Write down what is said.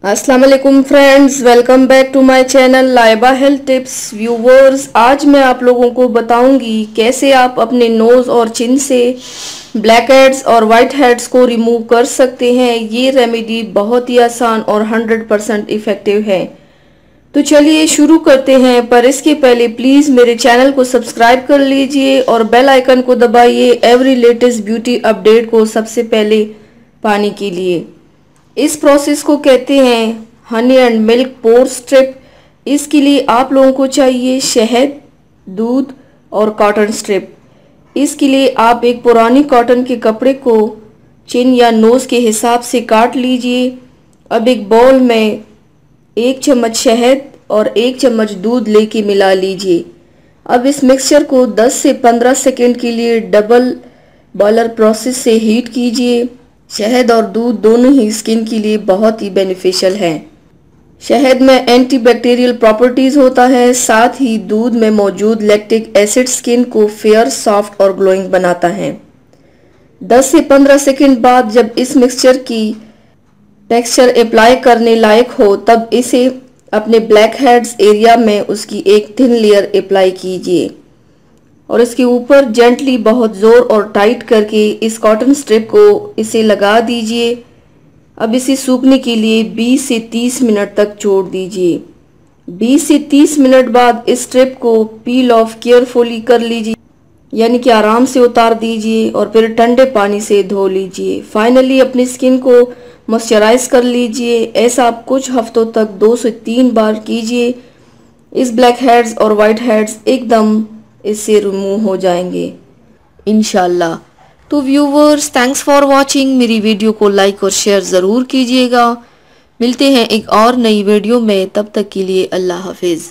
अस्सलाम वालेकुम friends, welcome back to my channel Laiba health tips. Viewers, आज मैं आप लोगों को बताऊंगी कैसे आप अपने नोज़ और चिन से ब्लैक हेड्स और वाइट हेड्स को रिमूव कर सकते हैं। ये रेमेडी बहुत ही आसान और 100% इफ़ेक्टिव है। तो चलिए शुरू करते हैं, पर इसके पहले प्लीज़ मेरे चैनल को सब्सक्राइब कर लीजिए और बेल आइकन को दबाइए एवरी लेटेस्ट ब्यूटी अपडेट को सबसे पहले पाने के लिए। इस प्रोसेस को कहते हैं honey and milk pore strip. इसके लिए आप लोगों को चाहिए शहद, दूध और कॉटन स्ट्रिप। इसके लिए आप एक पुरानी कॉटन के कपड़े को चिन या नोज़ के हिसाब से काट लीजिए। अब एक बाउल में 1 चम्मच शहद और 1 चम्मच दूध लेके मिला लीजिए। अब इस मिक्सचर को 10 से 15 सेकेंड के लिए डबल बॉयलर प्रोसेस से हीट कीजिए। शहद और दूध दोनों ही स्किन के लिए बहुत ही बेनिफिशियल हैं। शहद में एंटीबैक्टीरियल प्रॉपर्टीज होता है, साथ ही दूध में मौजूद लैक्टिक एसिड स्किन को फेयर, सॉफ्ट और ग्लोइंग बनाता है। 10 से 15 सेकेंड बाद जब इस मिक्सचर की टेक्सचर अप्लाई करने लायक हो, तब इसे अपने ब्लैक हेड्स एरिया में उसकी एक थिन लेयर अप्लाई कीजिए और इसके ऊपर जेंटली बहुत ज़ोर और टाइट करके इस कॉटन स्ट्रिप को इसे लगा दीजिए। अब इसे सूखने के लिए 20 से 30 मिनट तक छोड़ दीजिए। 20 से 30 मिनट बाद इस स्ट्रिप को पील ऑफ केयरफुली कर लीजिए, यानी कि आराम से उतार दीजिए और फिर ठंडे पानी से धो लीजिए। फाइनली अपनी स्किन को मॉइस्चराइज कर लीजिए। ऐसा आप कुछ हफ्तों तक 2 से 3 बार कीजिए। इस ब्लैक हेड्स और वाइट हेड्स एकदम इससे रिमूव हो जाएंगे इंशाल्लाह। तो व्यूवर्स, थैंक्स फॉर वॉचिंग। मेरी वीडियो को लाइक और शेयर ज़रूर कीजिएगा। मिलते हैं एक और नई वीडियो में, तब तक के लिए अल्लाह हाफिज़।